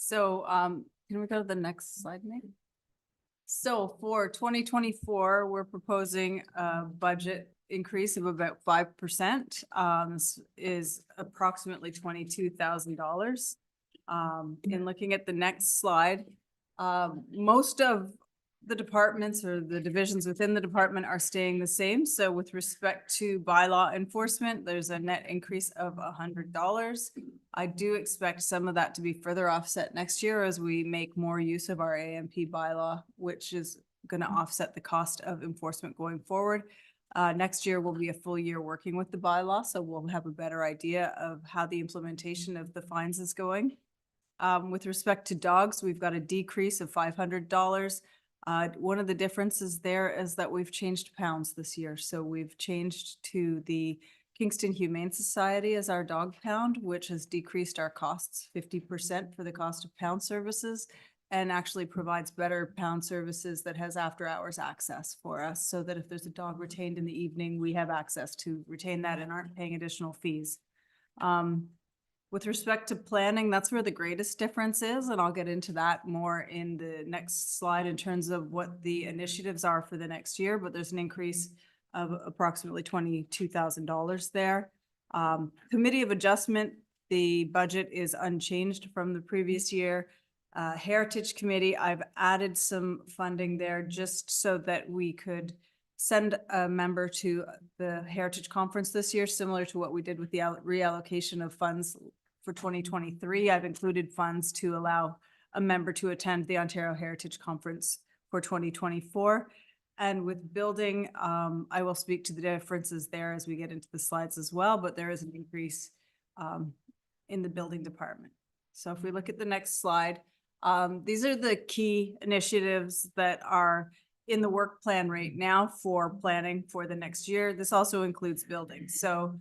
So, can we go to the next slide, maybe? So for 2024, we're proposing a budget increase of about 5%. This is approximately $22,000. In looking at the next slide, most of the departments or the divisions within the department are staying the same. So with respect to bylaw enforcement, there's a net increase of $100. I do expect some of that to be further offset next year as we make more use of our AMP bylaw, which is going to offset the cost of enforcement going forward. Next year will be a full year working with the bylaw, so we'll have a better idea of how the implementation of the fines is going. With respect to dogs, we've got a decrease of $500. One of the differences there is that we've changed pounds this year. So we've changed to the Kingston Humane Society as our dog pound, which has decreased our costs 50% for the cost of pound services, and actually provides better pound services that has after hours access for us, so that if there's a dog retained in the evening, we have access to retain that and aren't paying additional fees. With respect to planning, that's where the greatest difference is, and I'll get into that more in the next slide in terms of what the initiatives are for the next year, but there's an increase of approximately $22,000 there. Committee of Adjustment, the budget is unchanged from the previous year. Heritage Committee, I've added some funding there just so that we could send a member to the Heritage Conference this year, similar to what we did with the reallocation of funds for 2023. I've included funds to allow a member to attend the Ontario Heritage Conference for 2024. And with building, I will speak to the differences there as we get into the slides as well, but there is an increase in the building department. So if we look at the next slide, these are the key initiatives that are in the work plan right now for planning for the next year. This also includes building. So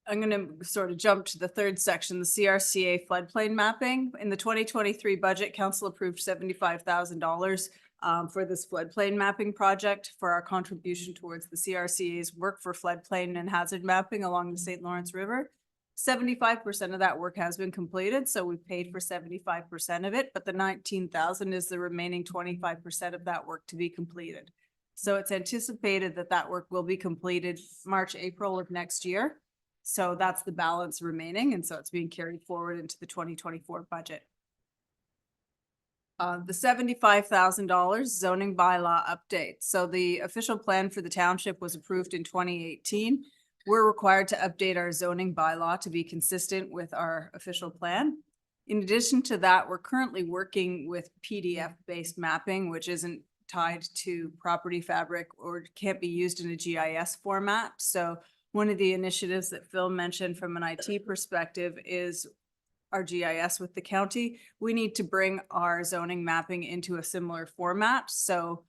I'm going to sort of jump to the third section, the CRCA floodplain mapping. In the 2023 budget, council approved $75,000 for this floodplain mapping project for our contribution towards the CRCA's work for floodplain and hazard mapping along the St. Lawrence River. 75% of that work has been completed, so we've paid for 75% of it, but the 19,000 is the remaining 25% of that work to be completed. So it's anticipated that that work will be completed March, April of next year. So that's the balance remaining, and so it's being carried forward into the 2024 budget. The $75,000 zoning bylaw update. So the official plan for the township was approved in 2018. We're required to update our zoning bylaw to be consistent with our official plan. In addition to that, we're currently working with PDF-based mapping, which isn't tied to property fabric or can't be used in a GIS format. So one of the initiatives that Phil mentioned from an IT perspective is our GIS with the county. We need to bring our zoning mapping into a similar format. So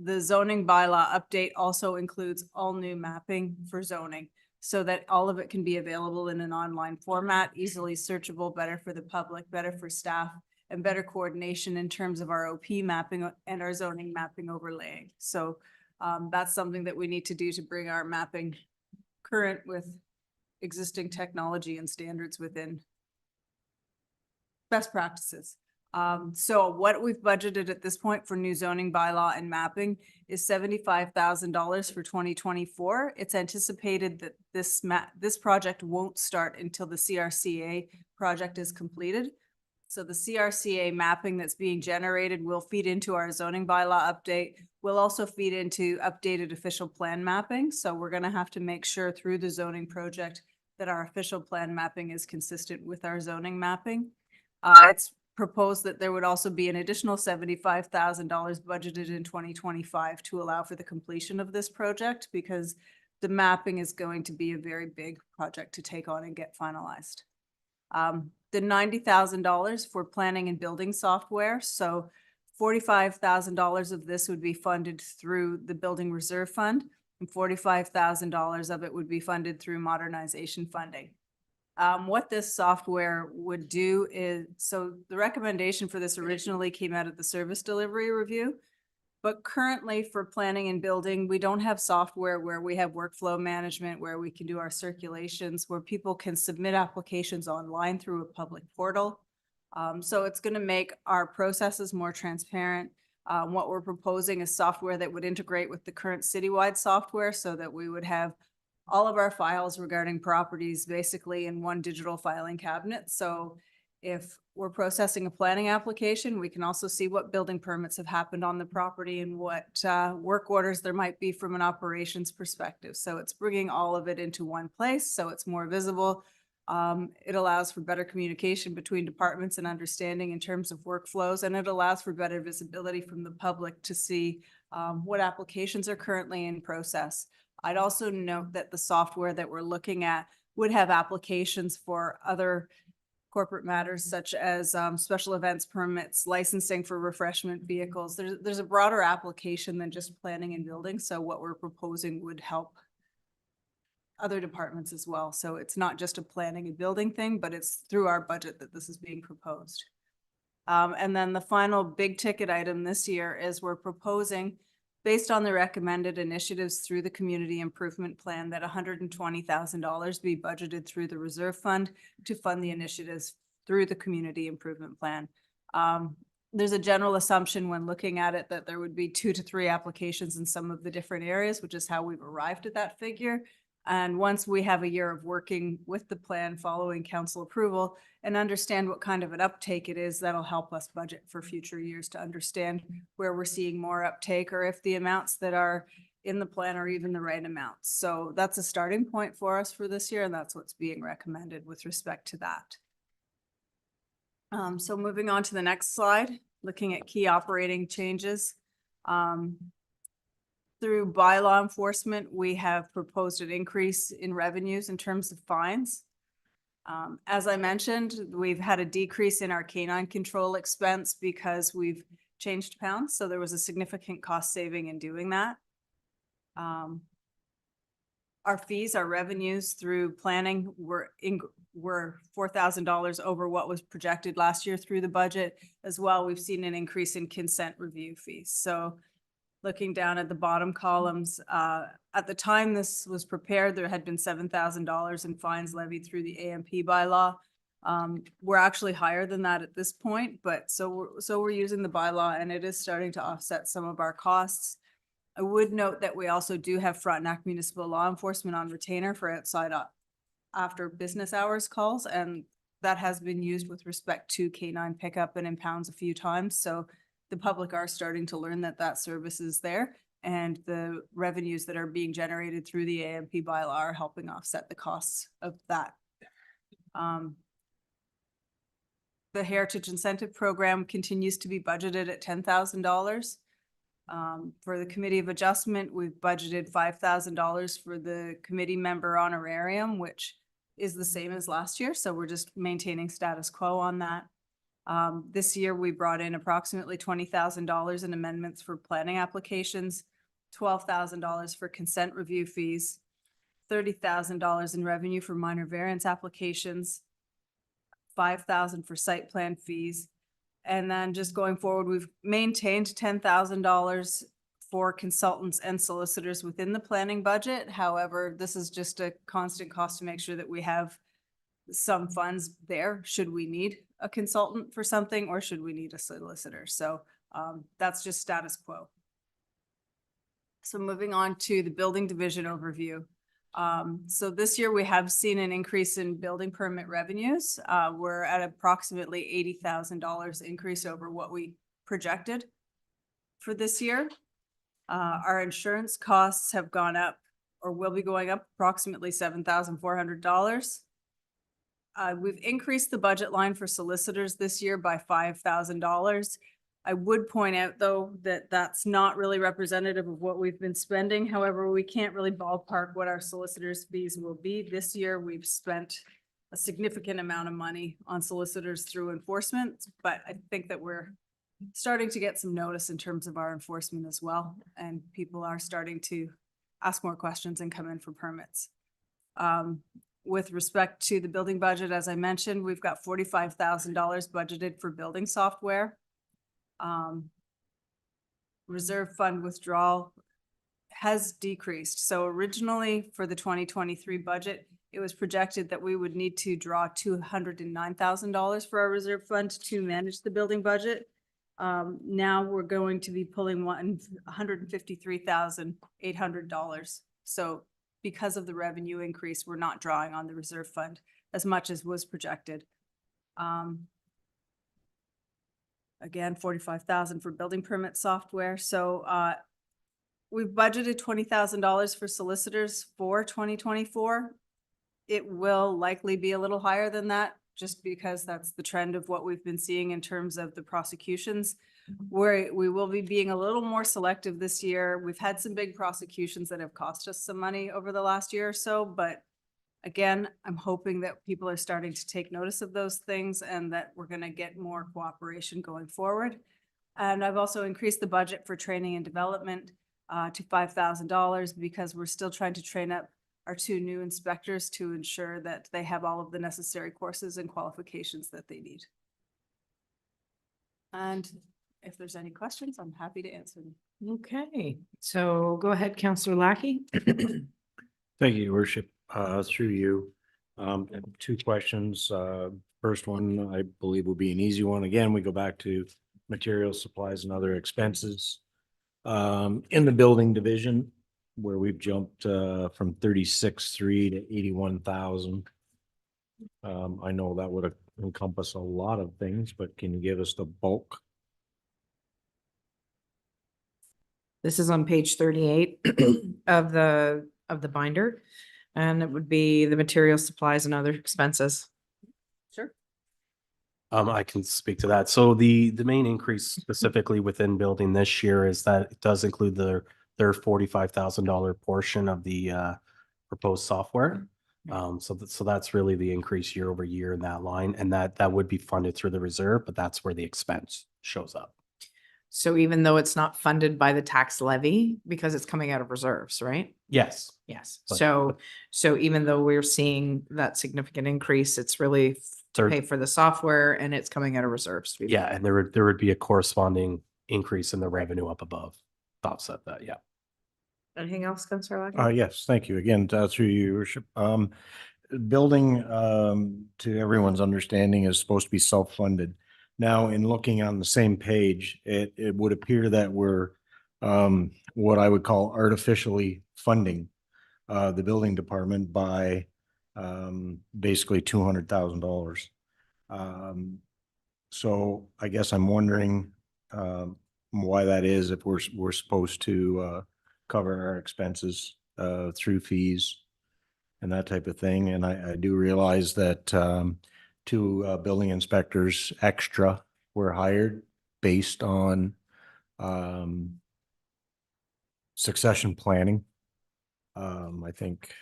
the zoning bylaw update also includes all new mapping for zoning so that all of it can be available in an online format, easily searchable, better for the public, better for staff, and better coordination in terms of our OP mapping and our zoning mapping overlaying. So that's something that we need to do to bring our mapping current with existing technology and standards within best practices. So what we've budgeted at this point for new zoning bylaw and mapping is $75,000 for 2024. It's anticipated that this project won't start until the CRCA project is completed. So the CRCA mapping that's being generated will feed into our zoning bylaw update. Will also feed into updated official plan mapping. So we're going to have to make sure through the zoning project that our official plan mapping is consistent with our zoning mapping. It's proposed that there would also be an additional $75,000 budgeted in 2025 to allow for the completion of this project, because the mapping is going to be a very big project to take on and get finalized. The $90,000 for planning and building software. So $45,000 of this would be funded through the Building Reserve Fund, and $45,000 of it would be funded through modernization funding. What this software would do is, so the recommendation for this originally came out of the service delivery review. But currently for planning and building, we don't have software where we have workflow management, where we can do our circulations, where people can submit applications online through a public portal. So it's going to make our processes more transparent. What we're proposing is software that would integrate with the current citywide software so that we would have all of our files regarding properties basically in one digital filing cabinet. So if we're processing a planning application, we can also see what building permits have happened on the property and what work orders there might be from an operations perspective. So it's bringing all of it into one place, so it's more visible. It allows for better communication between departments and understanding in terms of workflows, and it allows for better visibility from the public to see what applications are currently in process. I'd also note that the software that we're looking at would have applications for other corporate matters such as special events permits, licensing for refreshment vehicles. There's a broader application than just planning and building. So what we're proposing would help other departments as well. So it's not just a planning and building thing, but it's through our budget that this is being proposed. And then the final big ticket item this year is we're proposing, based on the recommended initiatives through the community improvement plan, that $120,000 be budgeted through the reserve fund to fund the initiatives through the community improvement plan. There's a general assumption when looking at it that there would be 2 to 3 applications in some of the different areas, which is how we've arrived at that figure. And once we have a year of working with the plan following council approval and understand what kind of an uptake it is, that'll help us budget for future years to understand where we're seeing more uptake or if the amounts that are in the plan are even the right amounts. So that's a starting point for us for this year, and that's what's being recommended with respect to that. So moving on to the next slide, looking at key operating changes. Through bylaw enforcement, we have proposed an increase in revenues in terms of fines. As I mentioned, we've had a decrease in our canine control expense because we've changed pounds. So there was a significant cost saving in doing that. Our fees, our revenues through planning were $4,000 over what was projected last year through the budget. As well, we've seen an increase in consent review fees. So looking down at the bottom columns, at the time this was prepared, there had been $7,000 in fines levied through the AMP bylaw. We're actually higher than that at this point, but so we're using the bylaw and it is starting to offset some of our costs. I would note that we also do have Frontenac Municipal Law Enforcement on retainer for outside after business hours calls, and that has been used with respect to canine pickup and impounds a few times. So the public are starting to learn that that service is there, and the revenues that are being generated through the AMP bylaw are helping offset the costs of that. The Heritage Incentive Program continues to be budgeted at $10,000. For the Committee of Adjustment, we've budgeted $5,000 for the committee member honorarium, which is the same as last year. So we're just maintaining status quo on that. This year, we brought in approximately $20,000 in amendments for planning applications, $12,000 for consent review fees, $30,000 in revenue for minor variance applications, $5,000 for site plan fees. And then just going forward, we've maintained $10,000 for consultants and solicitors within the planning budget. However, this is just a constant cost to make sure that we have some funds there should we need a consultant for something or should we need a solicitor. So that's just status quo. So moving on to the building division overview. So this year we have seen an increase in building permit revenues. We're at approximately $80,000 increase over what we projected for this year. Our insurance costs have gone up or will be going up approximately $7,400. We've increased the budget line for solicitors this year by $5,000. I would point out, though, that that's not really representative of what we've been spending. However, we can't really ballpark what our solicitors' fees will be. This year, we've spent a significant amount of money on solicitors through enforcement, but I think that we're starting to get some notice in terms of our enforcement as well, and people are starting to ask more questions and come in for permits. With respect to the building budget, as I mentioned, we've got $45,000 budgeted for building software. reserve fund withdrawal has decreased. So originally for the 2023 budget, it was projected that we would need to draw $209,000 for our reserve fund to manage the building budget. Now we're going to be pulling $153,800. So because of the revenue increase, we're not drawing on the reserve fund as much as was projected. Again, 45,000 for building permit software. So, we've budgeted $20,000 for solicitors for 2024. It will likely be a little higher than that, just because that's the trend of what we've been seeing in terms of the prosecutions. Where we will be being a little more selective this year. We've had some big prosecutions that have cost us some money over the last year or so, but again, I'm hoping that people are starting to take notice of those things and that we're gonna get more cooperation going forward. And I've also increased the budget for training and development to $5,000 because we're still trying to train up our 2 new inspectors to ensure that they have all of the necessary courses and qualifications that they need. And if there's any questions, I'm happy to answer them. Okay, so go ahead, Councillor Lackey. Thank you, Your Worship. Through you. 2 questions. First one, I believe will be an easy one. Again, we go back to materials, supplies and other expenses. In the building division, where we've jumped from 36,300 to 81,000. I know that would encompass a lot of things, but can you give us the bulk? This is on page 38 of the binder. And it would be the material, supplies and other expenses. Sure. I can speak to that. So the main increase specifically within building this year is that it does include their $45,000 portion of the proposed software. So that's really the increase year over year in that line, and that would be funded through the reserve, but that's where the expense shows up. So even though it's not funded by the tax levy, because it's coming out of reserves, right? Yes. Yes. But- So even though we're seeing that significant increase, it's really to Third- pay for the software and it's coming out of reserves. to be Yeah, and there would be a corresponding increase in the revenue up above to offset that. Yeah. Anything else, Councillor Lackey? Yes, thank you. Again, through you, Your Worship. Building, to everyone's understanding, is supposed to be self-funded. Now, in looking on the same page, it would appear that we're what I would call artificially funding the building department by basically $200,000. So I guess I'm wondering why that is, if we're supposed to cover our expenses through fees and that type of thing. And I do realize that 2 building inspectors extra were hired based on succession planning. I think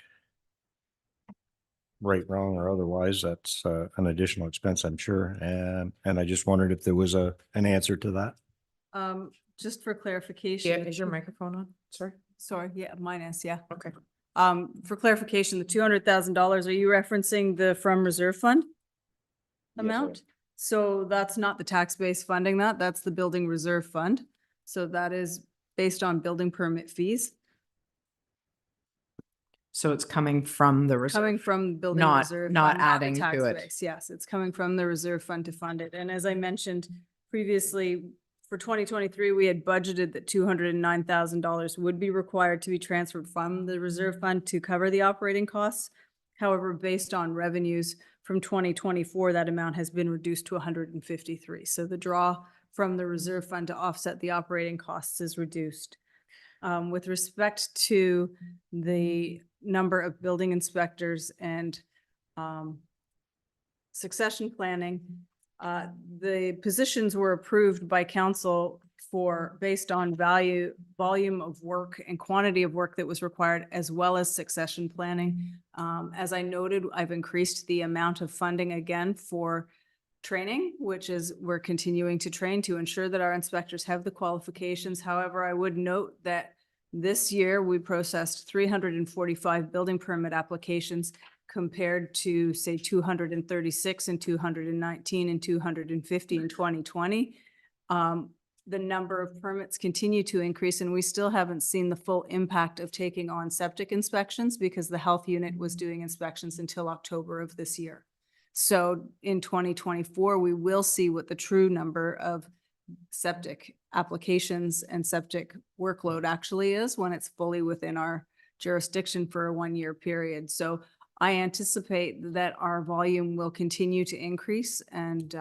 right, wrong, or otherwise, that's an additional expense, I'm sure. And I just wondered if there was an answer to that. Just for clarification. Yeah, is your microphone on? Sorry. Sorry, yeah, mine is, yeah. Okay. For clarification, the $200,000, are you referencing the from reserve fund amount? So that's not the tax base funding that, that's the building reserve fund. So that is based on building permit fees, So it's coming from the reserve. coming from building Not- reserve. not fund, the adding to tax it. base. Yes, it's coming from the reserve fund to fund it. And as I mentioned previously, for 2023, we had budgeted that $209,000 would be required to be transferred from the reserve fund to cover the operating costs. However, based on revenues from 2024, that amount has been reduced to 153. So the draw from the reserve fund to offset the operating costs is reduced. With respect to the number of building inspectors and succession planning, the positions were approved by council for, based on volume of work and quantity of work that was required, as well as succession planning. As I noted, I've increased the amount of funding again for training, which is we're continuing to train to ensure that our inspectors have the qualifications. However, I would note that this year we processed 345 building permit applications compared to, say, 236 and 219 and 250 in 2020. the number of permits continue to increase, and we still haven't seen the full impact of taking on septic inspections because the health unit was doing inspections until October of this year. So in 2024, we will see what the true number of septic applications and septic workload actually is when it's fully within our jurisdiction for a 1-year period. So I anticipate that our volume will continue to increase, and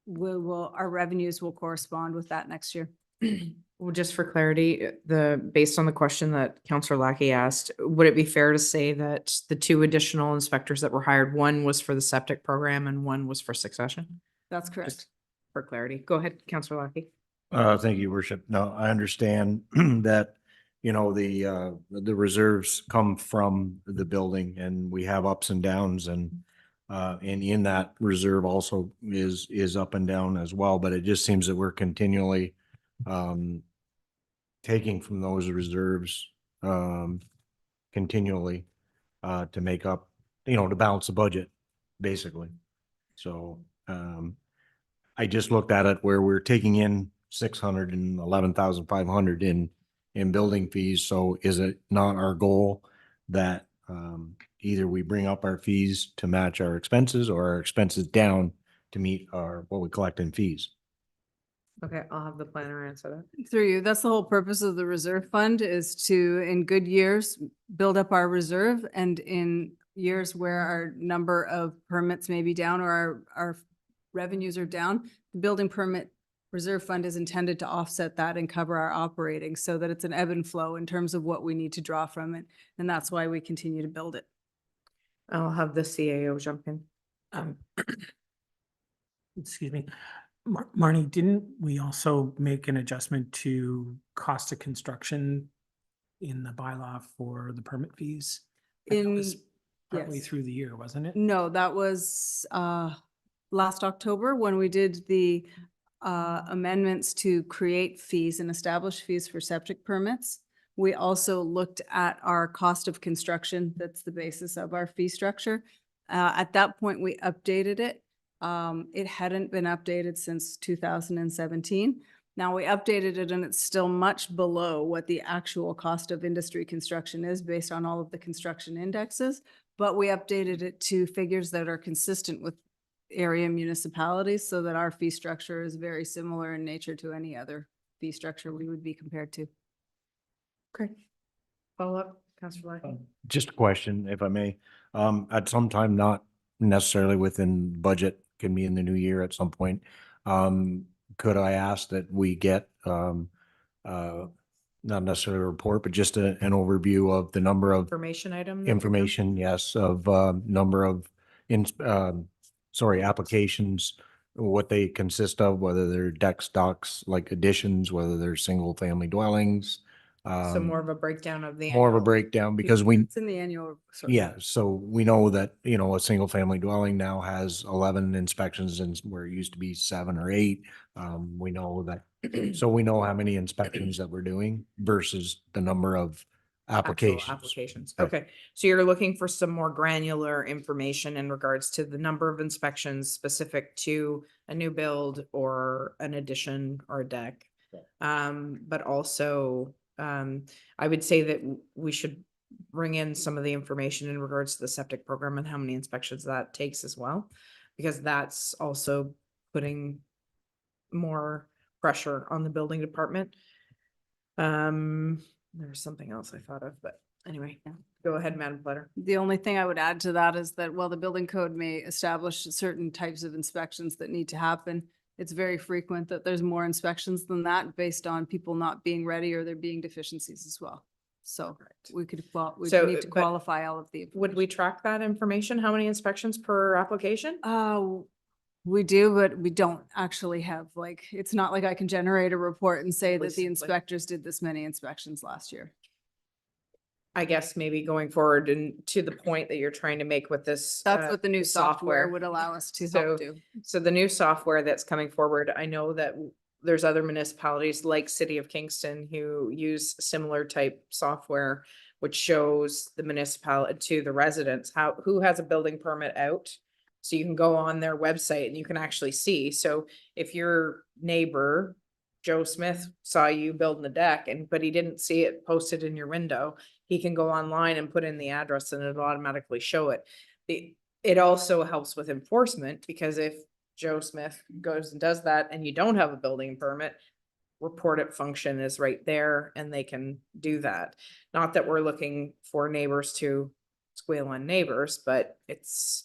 our revenues will correspond with that next year. Well, just for clarity, based on the question that Counselor Lackey asked, would it be fair to say that the 2 additional inspectors that were hired, one was for the septic program and one was for succession? That's correct. For clarity. Go ahead, Counselor Lackey. Thank you, Worship. No, I understand that, the reserves come from the building and we have ups and downs, and in that reserve also is up and down as well, but it just seems that we're continually taking from those reserves continually to make up, to balance the budget, basically. So I just looked at it where we're taking in 611,500 in building fees. So is it not our goal that either we bring up our fees to match our expenses or our expenses down to meet what we collect in fees? Okay, I'll have the planner answer that. Through you, that's the whole purpose of the reserve fund, is to, in good years, build up our reserve, and in years where our number of permits may be down or our revenues are down, the building permit reserve fund is intended to offset that and cover our operating, so that it's an ebb and flow in terms of what we need to draw from it. And that's why we continue to build it. I'll have the CAO jump in. Excuse me. Marnie, didn't we also make an adjustment to cost of construction in the bylaw for the permit fees? That was partly yes. through the year, wasn't it? No, that was last October when we did the amendments to create fees and establish fees for septic permits. We also looked at our cost of construction. That's the basis of our fee structure. At that point, we updated it. It hadn't been updated since 2017. Now we updated it and it's still much below what the actual cost of industry construction is based on all of the construction indexes. But we updated it to figures that are consistent with area municipalities, so that our fee structure is very similar in nature to any other fee structure we would be compared to. Okay. Follow up, Counselor Lackey. Just a question, if I may. At some time, not necessarily within budget, can be in the new year at some point. Could I ask that we get not necessarily a report, but just an overview of the number of Information item? information, yes, of number of applications, what they consist of, whether they're decks, docks, like additions, whether they're single family dwellings. So more of a breakdown of the. More of a annual- breakdown, because we, It's in the annual. sorry. yeah, so we know that, a single family dwelling now has 11 inspections, and where it used to be 7 or 8. We know that, so we know how many inspections that we're doing versus the number of Actual applications. applications. Right. Okay, so you're looking for some more granular information in regards to the number of inspections specific to a new build or an addition or a deck. But also, I would say that we should bring in some of the information in regards to the septic program and how many inspections that takes as well, because that's also putting more pressure on the building department. There's something else I thought of, but anyway, go ahead, Madam Planner. The only thing I would add to that is that while the building code may establish certain types of inspections that need to happen, it's very frequent that there's more inspections than that based on people not being ready or there being deficiencies as well. So we could, we So, need to but qualify all of the. Would we track that information? How many inspections per application? We do, but we don't actually have, like, it's not like I can generate a report and say Really that the simply. inspectors did this many inspections last year. I guess maybe going forward and to the point that you're trying to make with this. That's what the new software software would allow us to So- help do. So the new software that's coming forward, I know that there's other municipalities like City of Kingston who use similar type software, which shows the municipality to the residents, who has a building permit out So you can go on their website and you can actually see. So if your neighbor, Joe Smith, saw you building a deck but he didn't see it posted in your window, he can go online and put in the address and it'll automatically show it. It also helps with enforcement, because if Joe Smith goes and does that and you don't have a building permit, report it function is right there and they can do that. Not that we're looking for neighbors to squeal on neighbors, but it's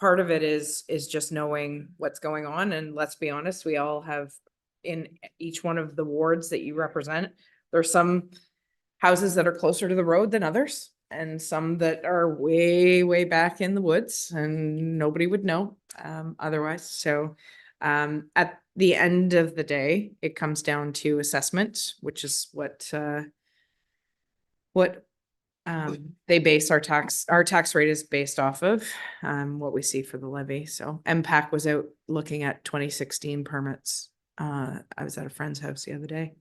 part of it is just knowing what's going on. And let's be honest, we all have, in each one of the wards that you represent, there's some houses that are closer to the road than others, and some that are way, way back in the woods and nobody would know otherwise. So at the end of the day, it comes down to assessment, which is what they base our tax rate is based off of, what we see for the levy. So MPAC was out looking at 2016 permits. I was at a friend's house the other day.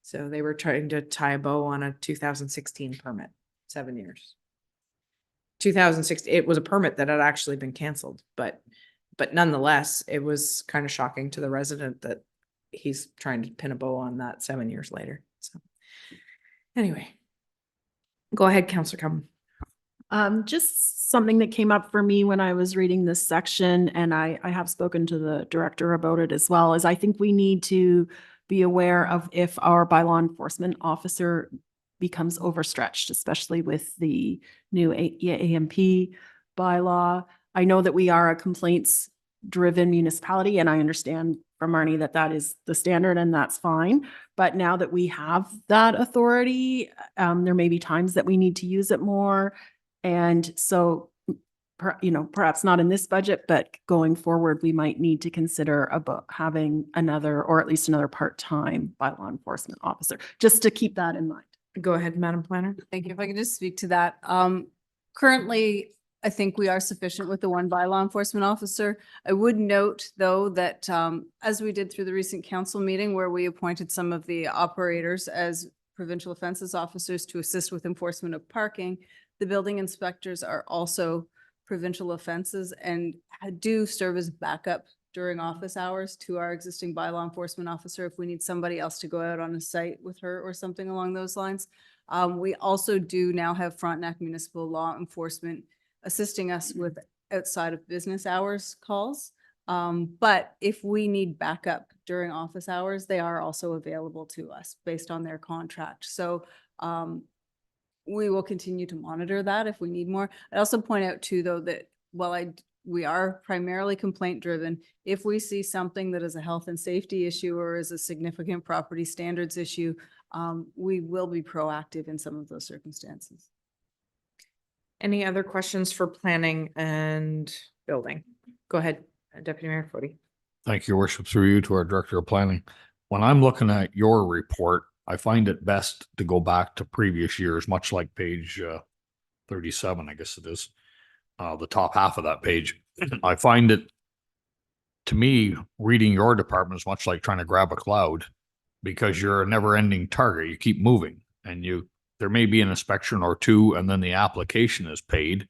So they were trying to tie a bow on a 2016 permit, 7 years. 2016, it was a permit that had actually been canceled, but nonetheless, it was kind of shocking to the resident that he's trying to pin a bow on that 7 years later. So anyway, go ahead, Counselor Cummin. Just something that came up for me when I was reading this section, and I have spoken to the director about it as well, is I think we need to be aware of if our bylaw enforcement officer becomes overstretched, especially with the new AMP bylaw. I know that we are a complaints-driven municipality, and I understand from Marnie that that is the standard and that's fine. But now that we have that authority, there may be times that we need to use it more. And so, perhaps not in this budget, but going forward, we might need to consider about having another, or at least another part-time bylaw enforcement officer, just to keep that in mind. Go ahead, Madam Planner. Thank you. If I could just speak to that. Currently, I think we are sufficient with the one bylaw enforcement officer. I would note, though, that as we did through the recent council meeting where we appointed some of the operators as provincial offenses officers to assist with enforcement of parking, the building inspectors are also provincial offenses and do serve as backup during office hours to our existing bylaw enforcement officer if we need somebody else to go out on a site with her or something along those lines. We also do now have Frontenac Municipal Law Enforcement assisting us with outside of business hours calls. But if we need backup during office hours, they are also available to us based on their contract. So we will continue to monitor that if we need more. I also point out too, though, that while we are primarily complaint driven, if we see something that is a health and safety issue or is a significant property standards issue, we will be proactive in some of those circumstances. Any other questions for planning and building? Go ahead, Deputy Mayor Footy. Thank you, Your Worship, through you to our Director of Planning. When I'm looking at your report, I find it best to go back to previous years, much like page 37, I guess it is, the top half of that page. I find it, to me, reading your department is much like trying to grab a cloud, because you're a never-ending target. You keep moving, and there may be an inspection or two, and then the application is paid,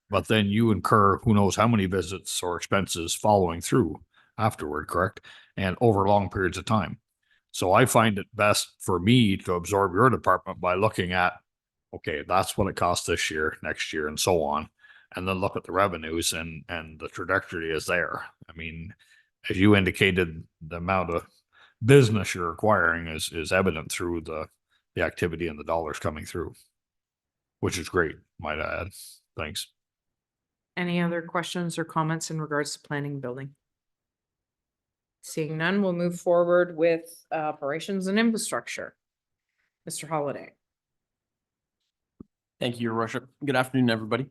but then you incur who knows how many visits or expenses following through afterward, correct? And over long periods of time. So I find it best for me to absorb your department by looking at, okay, that's what it costs this year, next year, and so on. And then look at the revenues and the trajectory is there. I mean, as you indicated, the amount of business you're acquiring is evident through the activity and the dollars coming through, which is great, might I add. Thanks. Any other questions or comments in regards to planning and building? Seeing none, we'll move forward with operations and infrastructure. Mr. Holliday. Thank you, Your Worship. Good afternoon, everybody.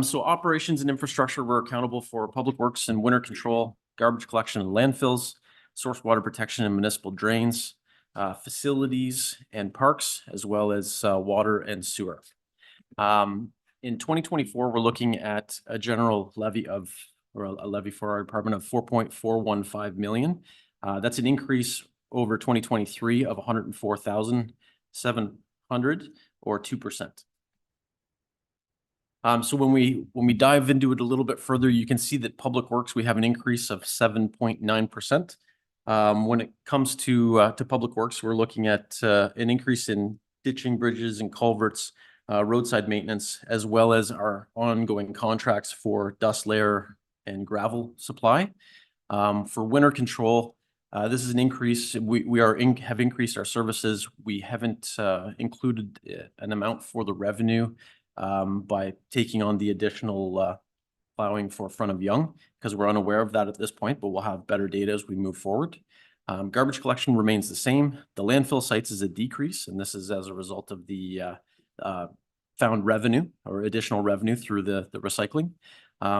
So operations and infrastructure, we're accountable for public works and winter control, garbage collection and landfills, source water protection and municipal drains, facilities and parks, as well as water and sewer. In 2024, we're looking at a general levy a levy for our department of 4.415 million. That's an increase over 2023 of 104,700 or 2%. So when we dive into it a little bit further, you can see that Public Works, we have an increase of 7.9%. When it comes to Public Works, we're looking at an increase in ditching, bridges and culverts, roadside maintenance, as well as our ongoing contracts for dust layer and gravel supply. For winter control, this is an increase. We have increased our services. We haven't included an amount for the revenue by taking on the additional plowing for front of Young, because we're unaware of that at this point, but we'll have better data as we move forward. Garbage collection remains the same. The landfill sites is a decrease, and this is as a result of the found revenue or additional revenue through the recycling.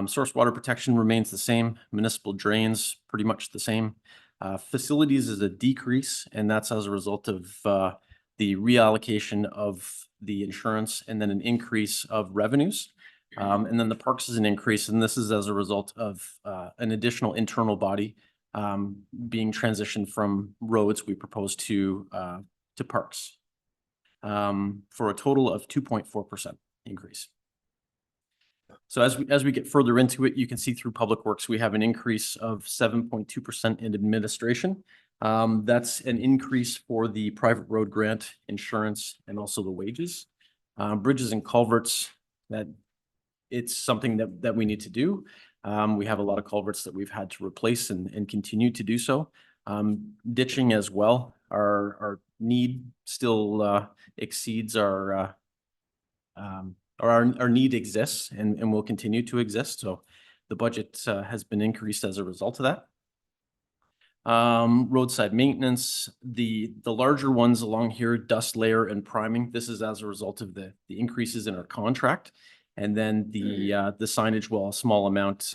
Source water protection remains the same. Municipal drains, pretty much the same. Facilities is a decrease, and that's as a result of the reallocation of the insurance and then an increase of revenues. And then the parks is an increase, and this is as a result of an additional internal body being transitioned from roads we propose to parks for a total of 2.4% increase. So as we get further into it, you can see through Public Works, we have an increase of 7.2% in administration. That's an increase for the private road grant, insurance, and also the wages. Bridges and culverts, that it's something that we need to do. We have a lot of culverts that we've had to replace and continue to do so. Ditching as well, our need still exceeds our need exists and will continue to exist. So the budget has been increased as a result of that. Roadside maintenance, the larger ones along here, dust layer and priming. This is as a result of the increases in our contract. And then the signage, well, a small amount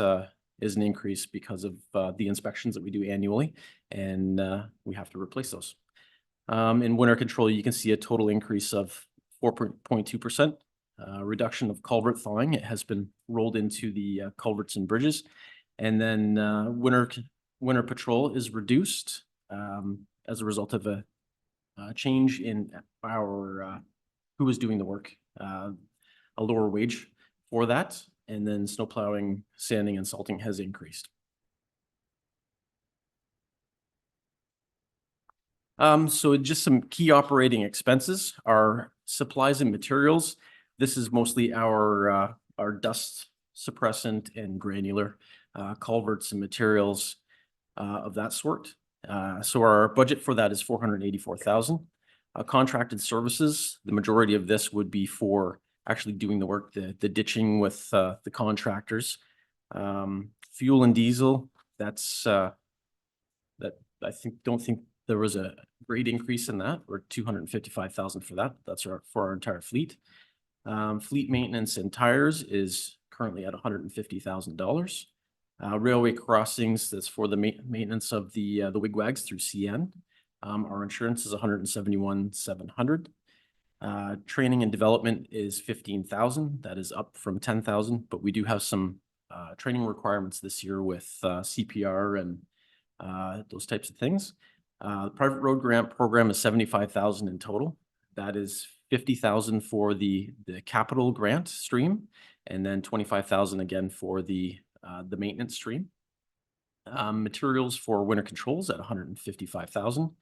is an increase because of the inspections that we do annually, and we have to replace those. In winter control, you can see a total increase of 4.2%. Reduction of culvert thawing. It has been rolled into the culverts and bridges. And then winter patrol is reduced as a result of a change in our who was doing the work, a lower wage for that. And then snow plowing, sanding, and salting has increased. So just some key operating expenses are supplies and materials. This is mostly our dust suppressant and granular culverts and materials of that sort. So our budget for that is $484,000. Contracted services, the majority of this would be for actually doing the work, the ditching with the contractors. Fuel and diesel, that's that I don't think there was a great increase in that, or $255,000 for that. That's for our entire fleet. Fleet maintenance and tires is currently at $150,000. Railway crossings, that's for the maintenance of the wigwags through CN. Our insurance is $171,700. Training and development is $15,000. That is up from $10,000, but we do have some training requirements this year with CPR and those types of things. The private road grant program is $75,000 in total. That is $50,000 for the capital grant stream, and then $25,000 again for the maintenance stream. Materials for winter controls at $155,000,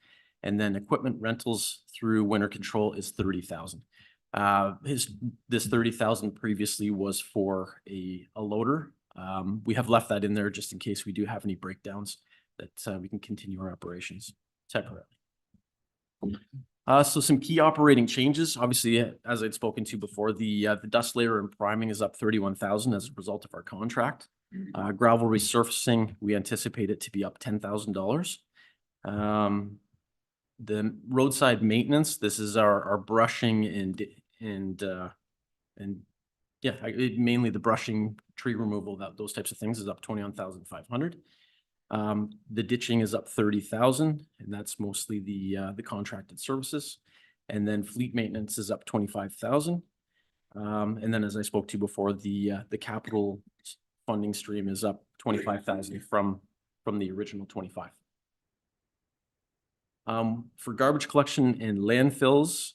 and then equipment rentals through winter control is $30,000. This $30,000 previously was for a loader. We have left that in there just in case we do have any breakdowns that we can continue our operations temporarily. So some key operating changes. Obviously, as I'd spoken to before, the dust layer and priming is up $31,000 as a result of our contract. Gravel resurfacing, we anticipate it to be up $10,000. The roadside maintenance, this is our brushing and yeah, mainly the brushing, tree removal, those types of things is up $21,500. The ditching is up $30,000, and that's mostly the contracted services. And then fleet maintenance is up $25,000. And then, as I spoke to before, the capital funding stream is up $25,000 from the original $25,000. For garbage collection and landfills,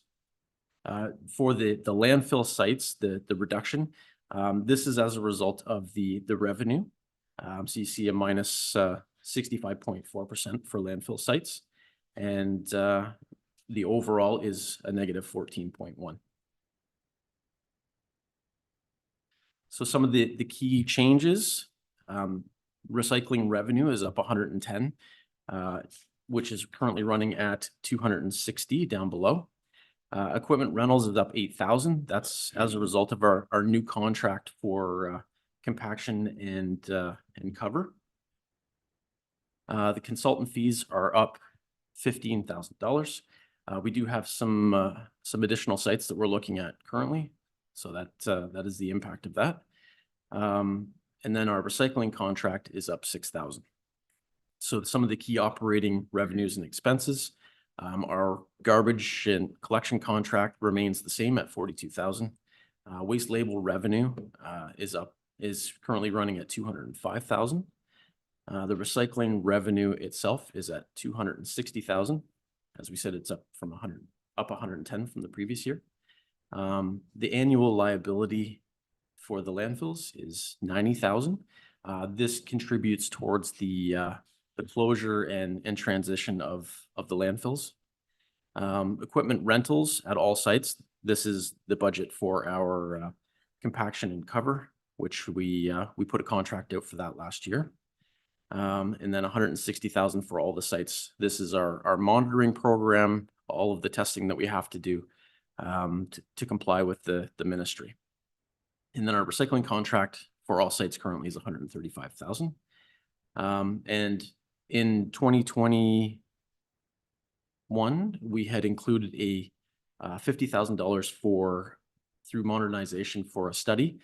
for the landfill sites, the reduction, This is as a result of the revenue. So you see a minus 65.4% for landfill sites. And the overall is a negative 14.1. So some of the key changes, recycling revenue is up 110, which is currently running at 260 down below. Equipment rentals is up 8,000. That's as a result of our new contract for compaction and cover. The consultant fees are up $15,000. We do have some additional sites that we're looking at currently, so that is the impact of that. And then our recycling contract is up 6,000. So some of the key operating revenues and expenses, our garbage and collection contract remains the same at 42,000. Waste label revenue is currently running at 205,000. The recycling revenue itself is at 260,000. As we said, it's up 110 from the previous year. The annual liability for the landfills is 90,000. This contributes towards the closure and transition of the landfills. Equipment rentals at all sites. This is the budget for our compaction and cover, which we put a contract out for that last year. And then 160,000 for all the sites. This is our monitoring program, all of the testing that we have to do to comply with the ministry. And then our recycling contract for all sites currently is 135,000. And in 2021, we had included a $50,000 through modernization for a study,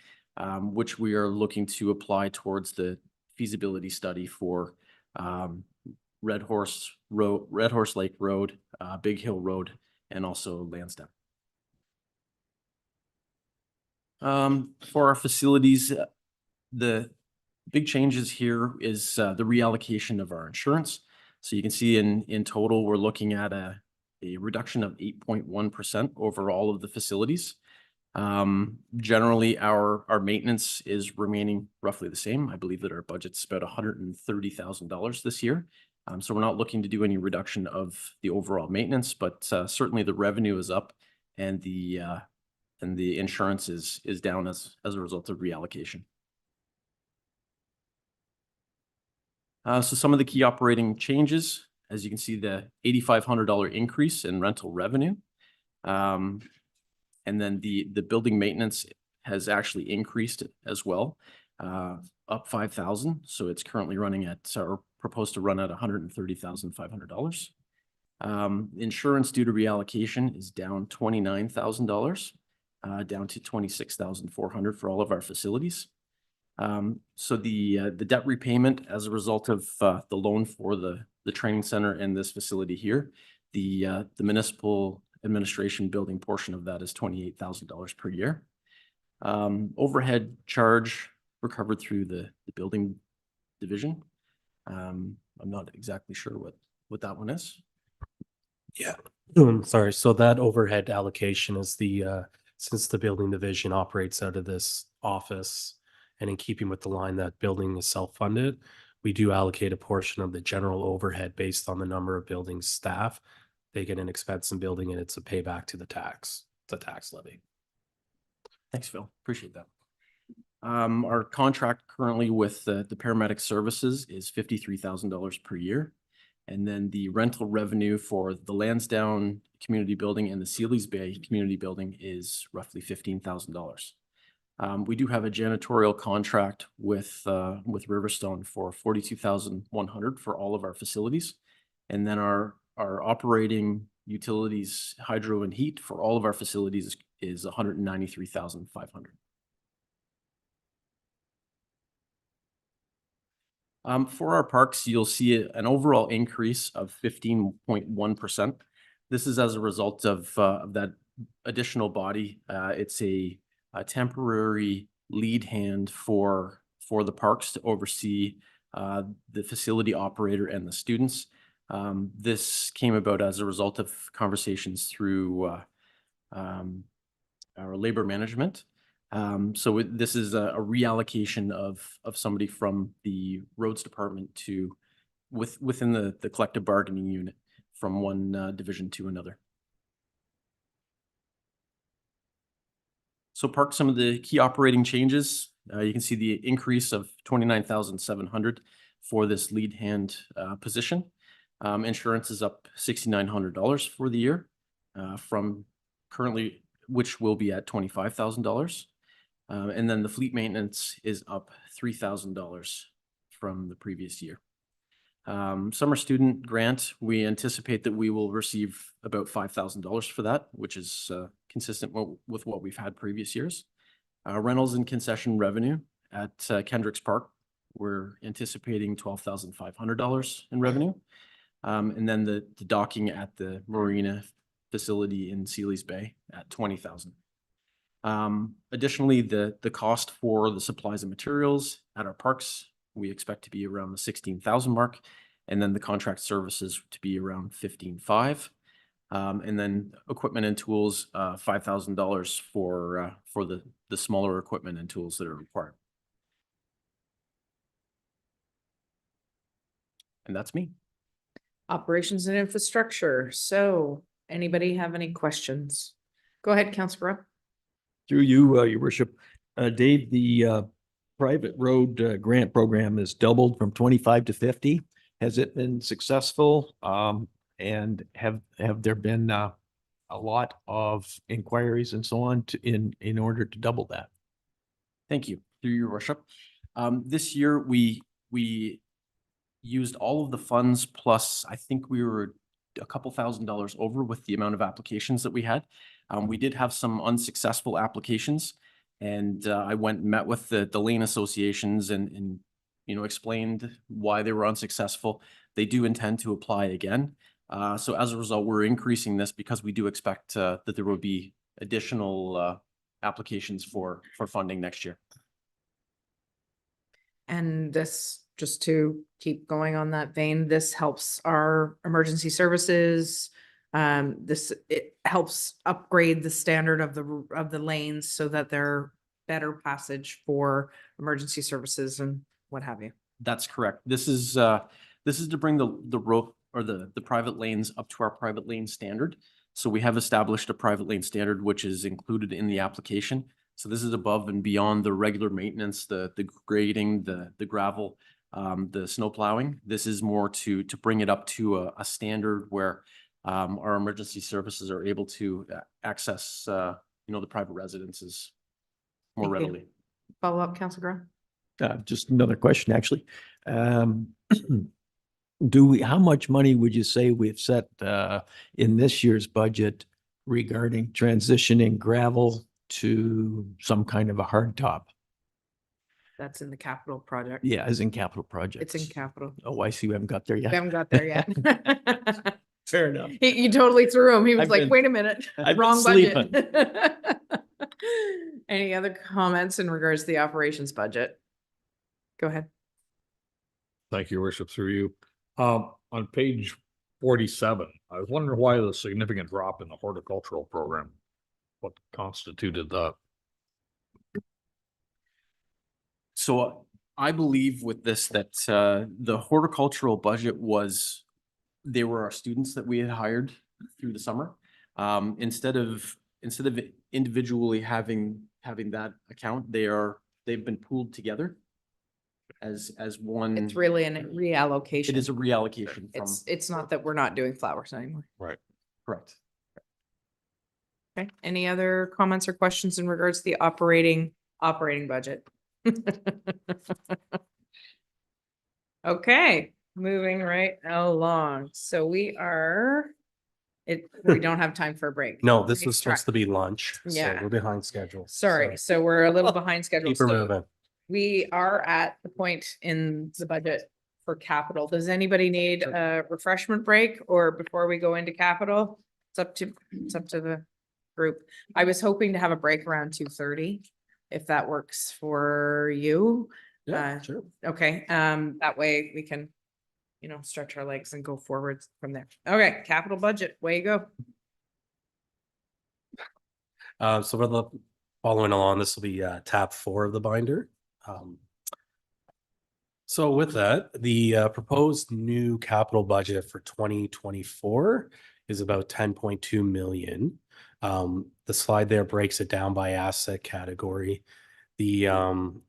which we are looking to apply towards the feasibility study for Red Horse Lake Road, Big Hill Road, and also Lansdowne. For our facilities, the big changes here is the reallocation of our insurance. So you can see in total, we're looking at a reduction of 8.1% over all of the facilities. Generally, our maintenance is remaining roughly the same. I believe that our budget's about $130,000 this year. So we're not looking to do any reduction of the overall maintenance, but certainly the revenue is up and the insurance is down as a result of reallocation. So some of the key operating changes, as you can see, the $8,500 increase in rental revenue. And then the building maintenance has actually increased as well, up 5,000. So it's currently running at, or proposed to run at $130,500. Insurance due to reallocation is down $29,000, down to $26,400 for all of our facilities. So the debt repayment as a result of the loan for the training center and this facility here, the municipal administration building portion of that is $28,000 per year. Overhead charge recovered through the building division. I'm not exactly sure what that one is. Yeah. Sorry. So that overhead allocation is since the building division operates out of this office and in keeping with the line that building is self-funded, we do allocate a portion of the general overhead based on the number of building staff. They get an expense in building and it's a payback to the tax levy. Thanks, Phil. Appreciate that. Our contract currently with the paramedic services is $53,000 per year. And then the rental revenue for the Lansdowne Community Building and the Sealy's Bay Community Building is roughly $15,000. We do have a janitorial contract with Riverstone for $42,100 for all of our facilities. And then our operating utilities, hydro and heat for all of our facilities is $193,500. For our parks, you'll see an overall increase of 15.1%. This is as a result of that additional body. It's a temporary lead hand for the parks to oversee the facility operator and the students. This came about as a result of conversations through our labor management. This is a reallocation of somebody from the roads department to within the collective bargaining unit from one division to another. So Park, some of the key operating changes, you can see the increase of 29,700 for this lead hand position. Insurance is up $6,900 for the year from currently, which will be at $25,000. And then the fleet maintenance is up $3,000 from the previous year. Summer student grant, we anticipate that we will receive about $5,000 for that, which is consistent with what we've had previous years. Rentals and concession revenue at Kendricks Park, we're anticipating $12,500 in revenue. And then the docking at the marina facility in Sealy's Bay at $20,000. Additionally, the cost for the supplies and materials at our parks, we expect to be around the 16,000 mark, and then the contract services to be around 15,500. And then equipment and tools, $5,000 for the smaller equipment and tools that are required. And that's me. Operations and infrastructure. So anybody have any questions? Go ahead, Councilor Rowe. Through you, your worship, Dave, the private road grant program has doubled from 25 to 50. Has it been successful? And have there been a lot of inquiries and so on in order to double that? Thank you, through your worship. This year, we used all of the funds, plus I think we were a couple $1,000s over with the amount of applications that we had. We did have some unsuccessful applications, and I went and met with the lane associations and explained why they were unsuccessful. They do intend to apply again. So as a result, we're increasing this because we do expect that there will be additional applications for funding next year. And this, just to keep going on that vein, this helps our emergency services. It helps upgrade the standard of the lanes so that they're better passage for emergency services and what have you. That's correct. This is to bring the road or the private lanes up to our private lane standard. So we have established a private lane standard, which is included in the application. So this is above and beyond the regular maintenance, the grading, the gravel, the snow plowing. This is more to bring it up to a standard where our emergency services are able to access the private residences more Thank you. readily. Follow up, Councilor Graham? Just another question, actually. How much money would you say we've set in this year's budget regarding transitioning gravel to some kind of a hard top? That's in the capital project. Yeah, as in capital projects. It's in capital. Oh, I see. We haven't got there We yet. haven't got there yet. Fair enough. You totally threw him. He was I've like, been- wait a minute, I've been wrong budget. sleeping. Any other comments in regards to the operations budget? Go ahead. Thank you, your worship, through you. On page 47, I was wondering why the significant drop in the horticultural program. What constituted that? So I believe with this that the horticultural budget they were our students that we had hired through the summer. Instead of individually having that account, they've been pooled together as one. It's really a reallocation. It is a reallocation from. It's not that we're not doing flowers anymore. Right. Correct. Okay, any other comments or questions in regards to the operating budget? Okay, moving right along. So we don't have time for a break. No, this Right, was supposed to be lunch. So Yeah. we're behind schedule. Sorry, so we're a little behind schedule. Keep her So moving. we are at the point in the budget for capital. Does anybody need a refreshment break or before we go into capital? It's up to the group. I was hoping to have a break around 2:30, if that works for you. Sure. Okay, that way we can, stretch our legs and go forward from there. Okay, capital budget, way you go. So for the Following along, this will be tab 4 of the binder. So with that, the proposed new capital budget for 2024 is about 10.2 million. The slide there breaks it down by asset category. The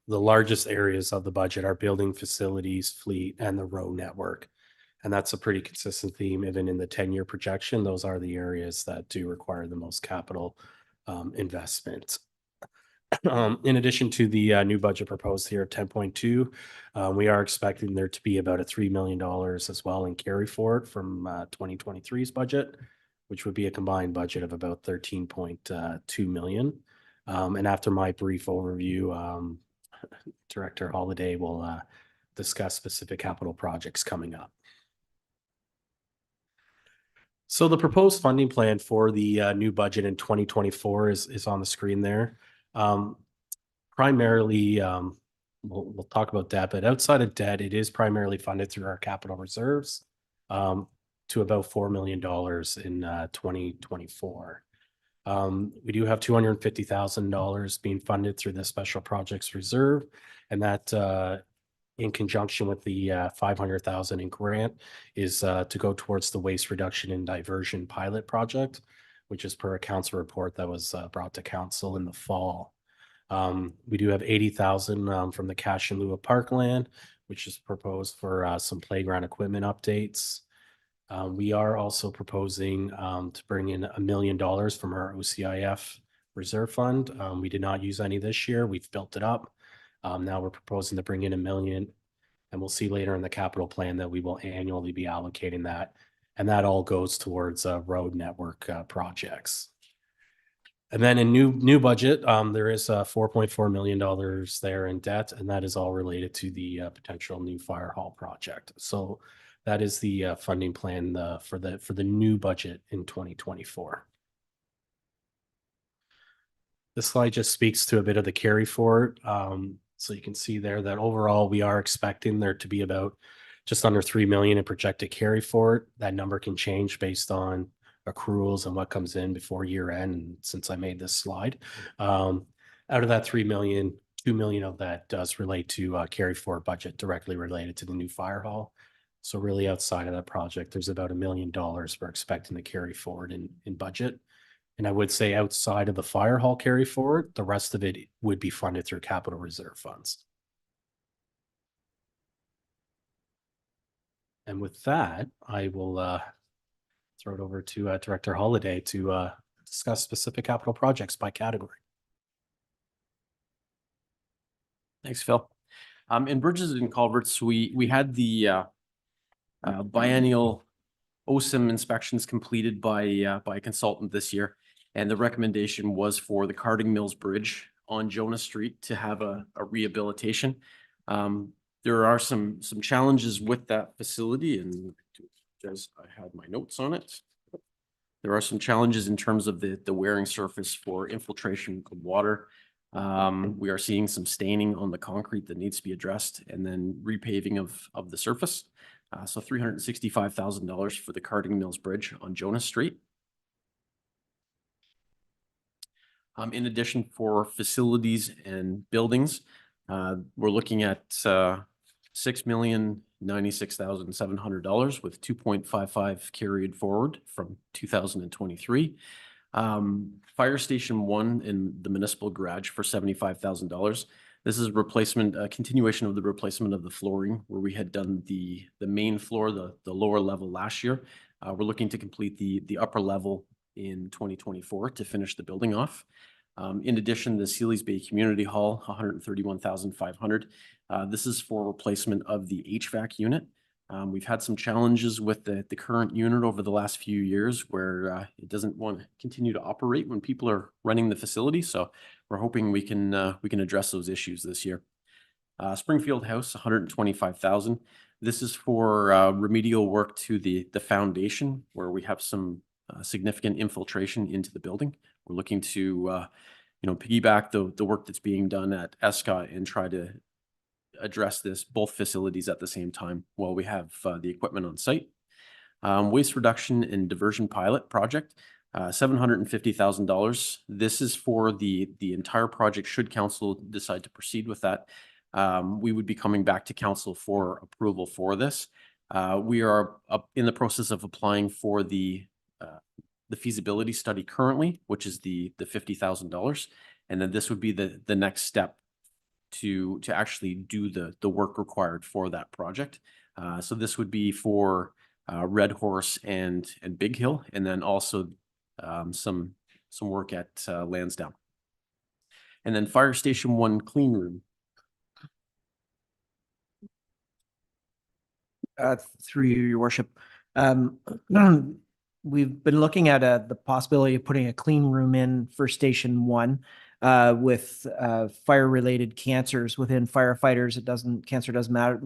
largest areas of the budget are building, facilities, fleet, and the road network. And that's a pretty consistent theme, even in the 10-year projection. Those are the areas that do require the most capital investment. In addition to the new budget proposed here at 10.2, we are expecting there to be about a $3 million as well in carry forward from 2023's budget, which would be a combined budget of about 13.2 million. And after my brief overview, Director Holiday will discuss specific capital projects coming up. So the proposed funding plan for the new budget in 2024 is on the screen there. Primarily, we'll talk about debt, but outside of debt, it is primarily funded through our capital reserves to about $4 million in 2024. We do have $250,000 being funded through the special projects reserve, and that in conjunction with the $500,000 in grant is to go towards the waste reduction and diversion pilot project, which is per a council report that was brought to council in the fall. We do have $80,000 from the cash in lieu of parkland, which is proposed for some playground equipment updates. We are also proposing to bring in $1 million from our OCIF reserve fund. We did not use any this year. We've built it up. Now we're proposing to bring in $1 million, and we'll see later in the capital plan that we will annually be allocating that. And that all goes towards road network projects. And then in new budget, there is $4.4 million there in debt, and that is all related to the potential new fire hall project. So that is the funding plan for the new budget in 2024. This slide just speaks to a bit of the carry forward. So you can see there that overall we are expecting there to be about just under 3 million in projected carry forward. That number can change based on accruals and what comes in before year end. And since I made this slide, out of that 3 million, 2 million of that does relate to carry forward budget directly related to the new fire hall. So really outside of that project, there's about $1 million we're expecting to carry forward in budget. And I would say outside of the fire hall carry forward, the rest of it would be funded through capital reserve funds. And with that, I will throw it over to Director Holiday to discuss specific capital projects by category. Thanks, Phil. In bridges and culverts, we had the biennial OSIM inspections completed by a consultant this year. And the recommendation was for the Carding Mills Bridge on Jonah Street to have a rehabilitation. There are some challenges with that facility, and as I had my notes on it, there are some challenges in terms of the wearing surface for infiltration of water. We are seeing some staining on the concrete that needs to be addressed, and then repaving of the surface. So $365,000 for the Carding Mills Bridge on Jonah Street. In addition, for facilities and buildings, we're looking at $6,096,700 with 2.55 carried forward from 2023. Fire Station 1 in the Municipal garage for $75,000. This is a continuation of the replacement of the flooring where we had done the main floor, the lower level last year. We're looking to complete the upper level in 2024 to finish the building off. In addition, the Sealy's Bay Community Hall, $131,500. This is for replacement of the HVAC unit. We've had some challenges with the current unit over the last few years where it doesn't want to continue to operate when people are running the facility. So we're hoping we can address those issues this year. Springfield House, $125,000. This is for remedial work to the foundation where we have some significant infiltration into the building. We're looking to piggyback the work that's being done at ESCA and try to address both facilities at the same time while we have the equipment on site. Waste reduction and diversion pilot project. $750,000. This is for the entire project, should council decide to proceed with that. We would be coming back to council for approval for this. We are up in the process of applying for the feasibility study currently, which is the $50,000. And then this would be the next step to actually do the work required for that project. So this would be for Red Horse and Big Hill, and then also some work at Lansdowne. And then Fire Station 1 clean room. Through you, your worship. We've been looking at the possibility of putting a clean room in for Station 1 with fire-related cancers within firefighters. Cancer doesn't matter.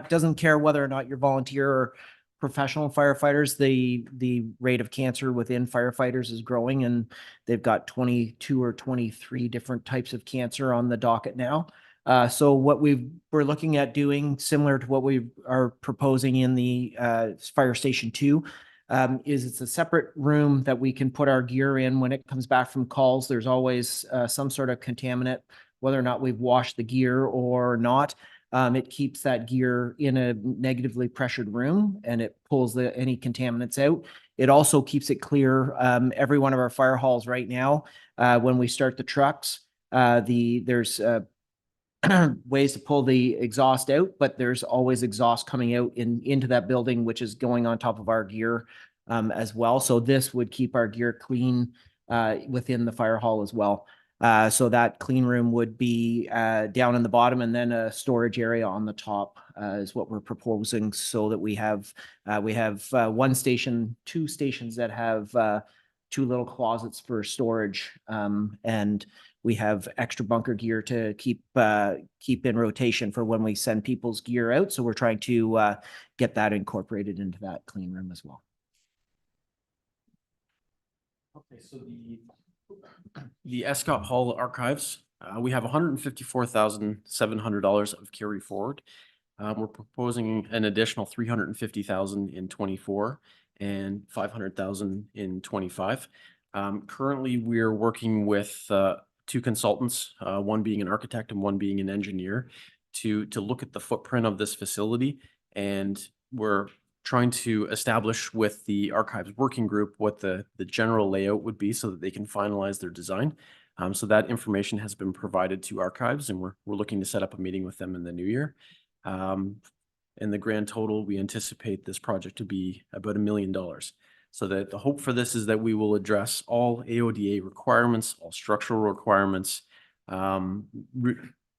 Doesn't care whether or not you're volunteer or professional firefighters. The rate of cancer within firefighters is growing, and they've got 22 or 23 different types of cancer on the docket now. So what we're looking at doing, similar to what we are proposing in the Fire Station 2, is it's a separate room that we can put our gear in when it comes back from calls. There's always some sort of contaminant, whether or not we've washed the gear or not. It keeps that gear in a negatively pressured room, and it pulls any contaminants out. It also keeps it clear. Every one of our fire halls right now, when we start the trucks, there's ways to pull the exhaust out, but there's always exhaust coming out into that building, which is going on top of our gear as well. So this would keep our gear clean within the fire hall as well. So that clean room would be down in the bottom, and then a storage area on the top is what we're proposing, so that we have two stations that have two little closets for storage, and we have extra bunker gear to keep in rotation for when we send people's gear out. So we're trying to get that incorporated into that clean room as well. Okay, so the Escott Hall archives, we have $154,700 of carry forward. We're proposing an additional $350,000 in 24 and $500,000 in 25. Currently, we're working with two consultants, one being an architect and one being an engineer, to look at the footprint of this facility. And we're trying to establish with the archives working group what the general layout would be, so that they can finalize their design. So that information has been provided to archives, and we're looking to set up a meeting with them in the new year. In the grand total, we anticipate this project to be about $1 million. So that the hope for this is that we will address all AODA requirements, all structural requirements,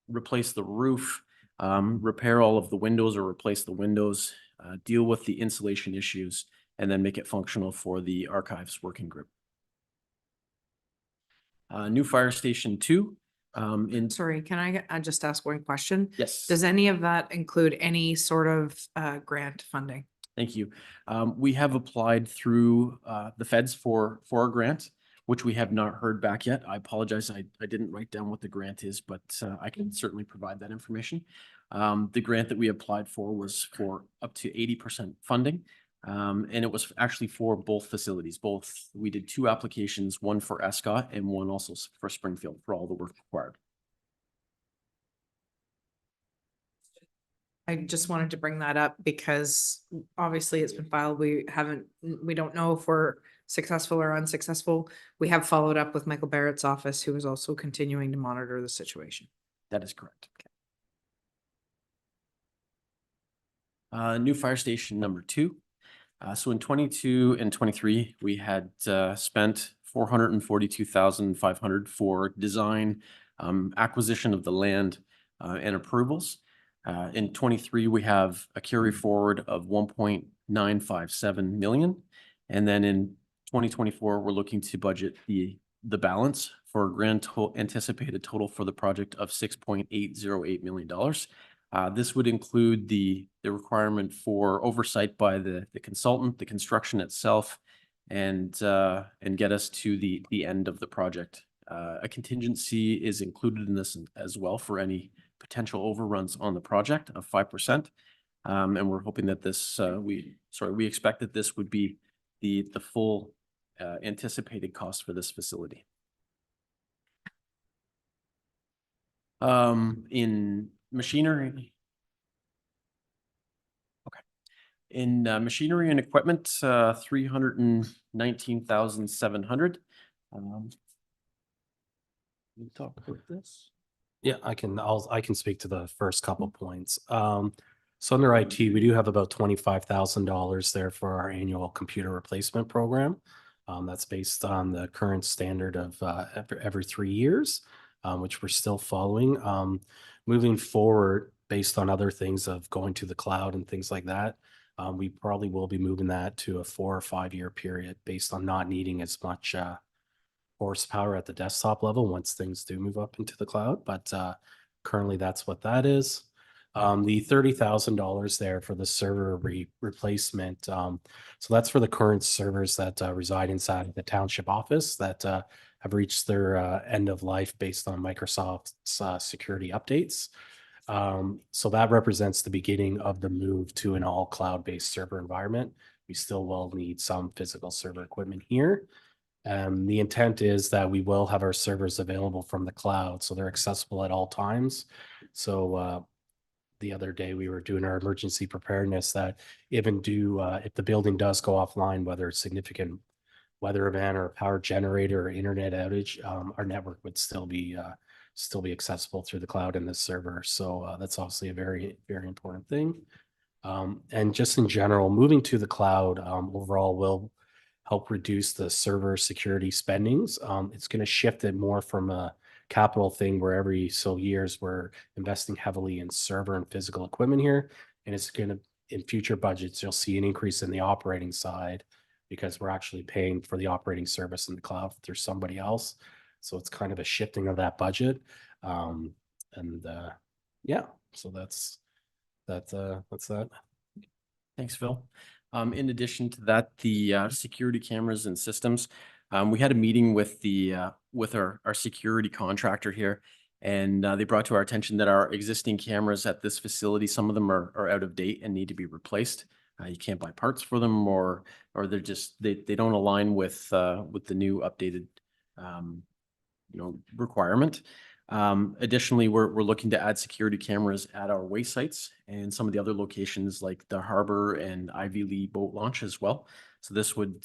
replace the roof, repair all of the windows or replace the windows, deal with the insulation issues, and then make it functional for the archives working group. New Fire Station 2. Sorry, can I just ask one question? Yes. Does any of that include any sort of grant funding? Thank you. We have applied through the feds for a grant, which we have not heard back yet. I apologize. I didn't write down what the grant is, but I can certainly provide that information. The grant that we applied for was for up to 80% funding. And it was actually for both facilities. We did two applications, one for Escott and one also for Springfield, for all the work required. I just wanted to bring that up because obviously it's been filed. We don't know if we're successful or unsuccessful. We have followed up with Michael Barrett's office, who is also continuing to monitor the situation. That is correct. New Fire Station number 2. So in 22 and 23, we had spent $442,500 for design, acquisition of the land, and approvals. In 23, we have a carry forward of 1.957 million. And then in 2024, we're looking to budget the balance for a grand anticipated total for the project of $6.808 million. This would include the requirement for oversight by the consultant, the construction itself, and get us to the end of the project. A contingency is included in this as well for any potential overruns on the project of 5%. And we're hoping that this, we expect that this would be the full anticipated cost for this facility. In machinery. Okay. In machinery and equipment, 319,700. We talk about this. Yeah, I can speak to the first couple points. So under IT, we do have about $25,000 there for our annual computer replacement program. That's based on the current standard of every 3 years, which we're still following. Moving forward, based on other things of going to the cloud and things like that, we probably will be moving that to a 4 or 5 year period based on not needing as much horsepower at the desktop level once things do move up into the cloud. But currently that's what that is. The $30,000 there for the server replacement. So that's for the current servers that reside inside the township office that have reached their end of life based on Microsoft's security updates. So that represents the beginning of the move to an all cloud-based server environment. We still will need some physical server equipment here. The intent is that we will have our servers available from the cloud, so they're accessible at all times. So the other day we were doing our emergency preparedness that even if the building does go offline, whether it's significant weather event or a power generator or internet outage, our network would still be accessible through the cloud and the server. So that's obviously a very, very important thing. And just in general, moving to the cloud overall will help reduce the server security spendings. It's going to shift it more from a capital thing where every so years we're investing heavily in server and physical equipment here. And it's going to, in future budgets, you'll see an increase in the operating side because we're actually paying for the operating service in the cloud through somebody else. So it's kind of a shifting of that budget. Yeah, so that's that. Thanks, Phil. In addition to that, the security cameras and systems, we had a meeting with our security contractor here, and they brought to our attention that our existing cameras at this facility, some of them are out of date and need to be replaced. You can't buy parts for them, or they're just they don't align with the new updated requirement. Additionally, we're looking to add security cameras at our waste sites and some of the other locations like the harbor and Ivy Lee boat launch as well. So this would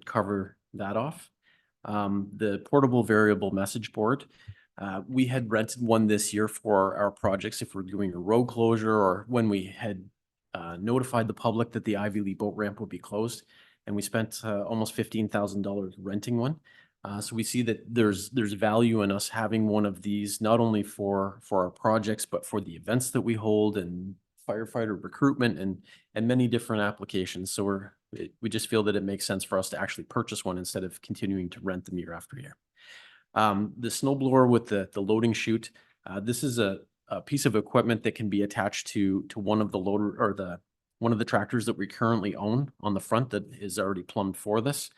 cover that off. The portable variable message board. We had rented one this year for our projects if we're doing a road closure or when we had notified the public that the Ivy Lee boat ramp would be closed. And we spent almost $15,000 renting one. So we see that there's value in us having one of these, not only for our projects, but for the events that we hold and firefighter recruitment and many different applications. So we just feel that it makes sense for us to actually purchase one instead of continuing to rent them year after year. The snowblower with the loading chute, this is a piece of equipment that can be attached to one of the loader or one of the tractors that we currently own on the front that is already plumbed for this.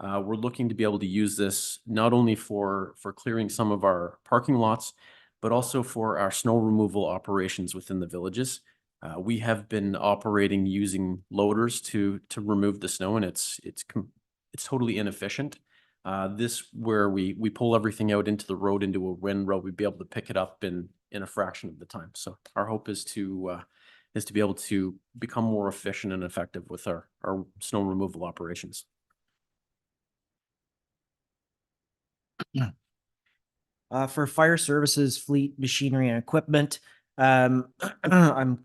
We're looking to be able to use this not only for clearing some of our parking lots, but also for our snow removal operations within the villages. We have been operating using loaders to remove the snow, and it's totally inefficient. This where we pull everything out into the road into a windrow, we'd be able to pick it up in a fraction of the time. So our hope is to be able to become more efficient and effective with our snow removal operations. For fire services, fleet, machinery and equipment, I'm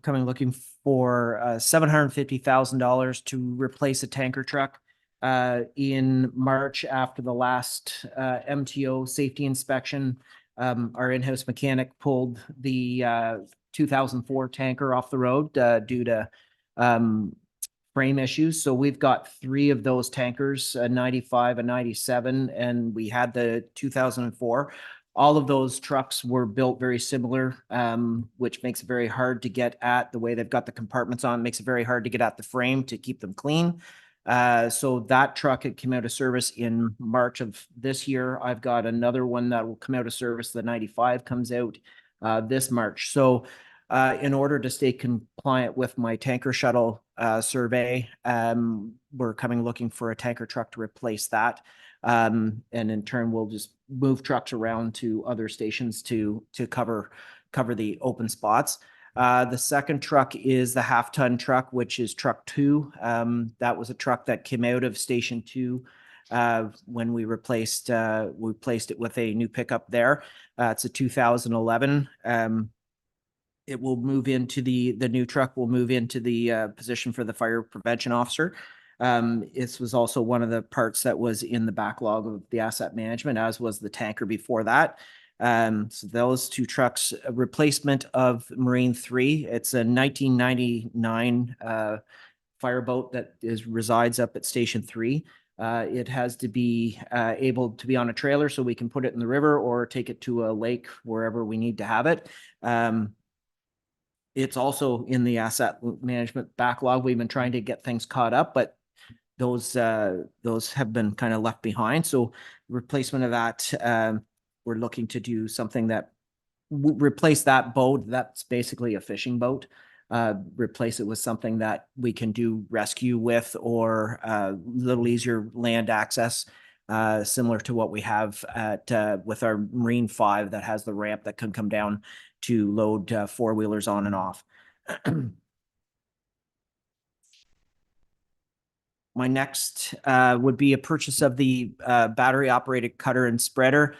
looking for $750,000 to replace a tanker truck. In March after the last MTO safety inspection, our in-house mechanic pulled the 2004 tanker off the road due to frame issues. So we've got 3 of those tankers, a 95, a 97, and we had the 2004. All of those trucks were built very similar, which makes it very hard to get at the way they've got the compartments on, makes it very hard to get at the frame to keep them clean. So that truck had come out of service in March of this year. I've got another one that will come out of service. The 95 comes out this March. So In order to stay compliant with my tanker shuttle survey, we're coming looking for a tanker truck to replace that. And in turn, we'll just move trucks around to other stations to cover the open spots. The second truck is the half-ton truck, which is truck 2. That was a truck that came out of Station 2 when we replaced it with a new pickup there. It's a 2011. It will move into the new truck will move into the position for the fire prevention officer. This was also one of the parts that was in the backlog of the asset management, as was the tanker before that. So those 2 trucks, a replacement of Marine 3. It's a 1999 fireboat that resides up at Station 3. It has to be able to be on a trailer so we can put it in the river or take it to a lake wherever we need to have it. It's also in the asset management backlog. We've been trying to get things caught up, but those have been kind of left behind. So replacement of that, we're looking to do something that replace that boat. That's basically a fishing boat. Replace it with something that we can do rescue with, or a little easier land access, similar to what we have at with our Marine 5 that has the ramp that can come down to load 4-wheelers on and off. My next would be a purchase of the battery operated cutter and spreader.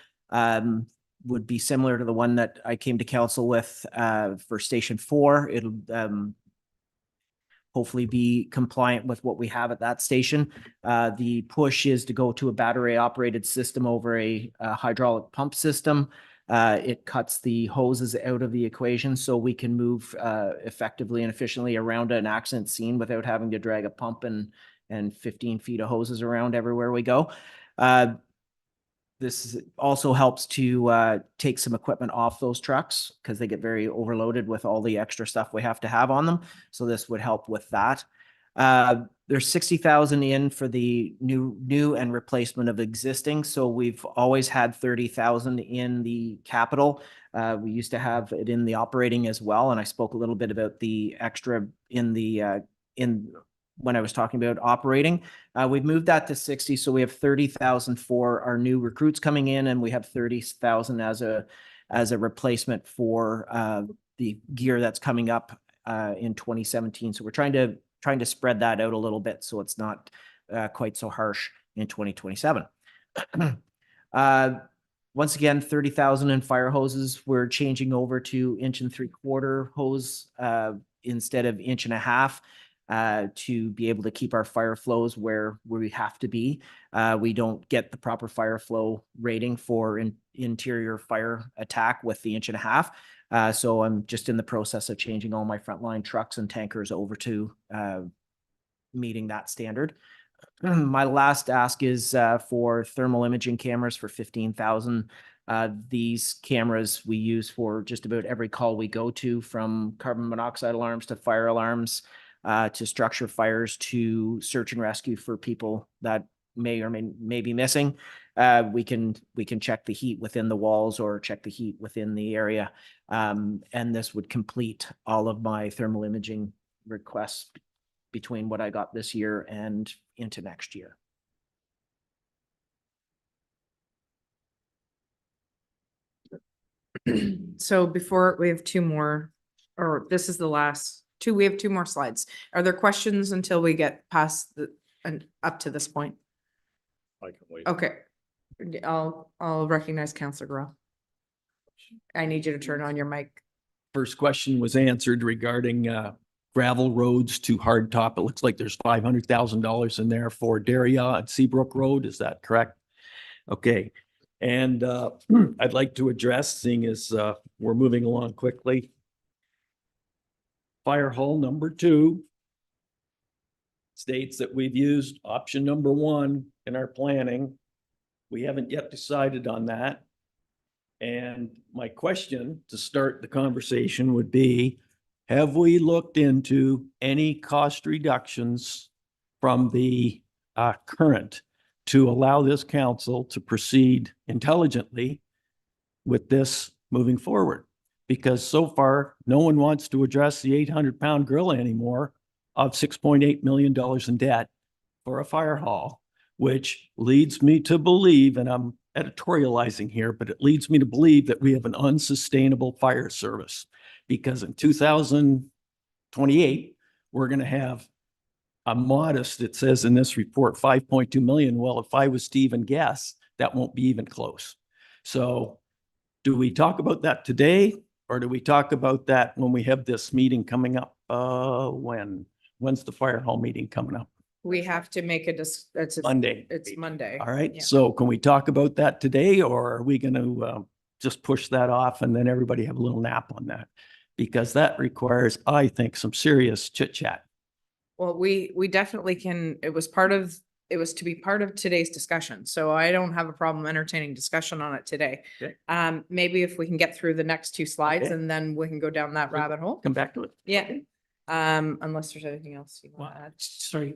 Would be similar to the one that I came to council with for Station 4. It'll hopefully be compliant with what we have at that station. The push is to go to a battery operated system over a hydraulic pump system. It cuts the hoses out of the equation so we can move effectively and efficiently around an accident scene without having to drag a pump and 15 feet of hoses around everywhere we go. This also helps to take some equipment off those trucks because they get very overloaded with all the extra stuff we have to have on them. So this would help with that. There's 60,000 in for the new and replacement of existing. So we've always had 30,000 in the capital. We used to have it in the operating as well. And I spoke a little bit about the extra in the when I was talking about operating. We've moved that to 60. So we have 30,000 for our new recruits coming in, and we have 30,000 as a replacement for the gear that's coming up in 2017. So we're trying to spread that out a little bit so it's not quite so harsh in 2027. Once again, 30,000 in fire hoses. We're changing over to 1 3/4 hose instead of 1.5 to be able to keep our fire flows where we have to be. We don't get the proper fire flow rating for interior fire attack with the 1.5. So I'm just in the process of changing all my frontline trucks and tankers over to meeting that standard. My last ask is for thermal imaging cameras for 15,000. These cameras we use for just about every call we go to, from carbon monoxide alarms to fire alarms, to structure fires, to search and rescue for people that may or may be missing. We can check the heat within the walls or check the heat within the area. And this would complete all of my thermal imaging requests between what I got this year and into next year. So before we have 2 more, or this is the last 2, we have 2 more slides. Are there questions until we get past and up to this point? I can wait. Okay. I'll recognize Councillor Grow. I need you to turn on your mic. First question was answered regarding gravel roads to hardtop. It looks like there's $500,000 in there for Daria and Seabrook Road. Is that correct? Okay. And I'd like to address, seeing as we're moving along quickly, fire hall number 2 states that we've used option number 1 in our planning. We haven't yet decided on that. And my question to start the conversation would be, have we looked into any cost reductions from the current to allow this council to proceed intelligently with this moving forward? Because so far, no one wants to address the 800-pound gorilla anymore of $6.8 million in debt for a fire hall, which leads me to believe, and I'm editorializing here, but it leads me to believe that we have an unsustainable fire service. Because in 2028, we're going to have a modest, it says in this report, 5.2 million. Well, if I was to even guess, that won't be even close. So do we talk about that today, or do we talk about that when we have this meeting coming up? When's the fire hall meeting coming up? We have to make it's Monday. It's Monday. All right, Yeah. so can we talk about that today, or are we going to just push that off and then everybody have a little nap on that? Because that requires, I think, some serious chit chat. Well, we definitely can, it was to be part of today's discussion, so I don't have a problem entertaining discussion on it today. Okay. Maybe if we can get through the next two slides Okay. and then we can go down that rabbit hole. Come back to it. Yeah. Unless there's anything else you Well, want to add. sorry,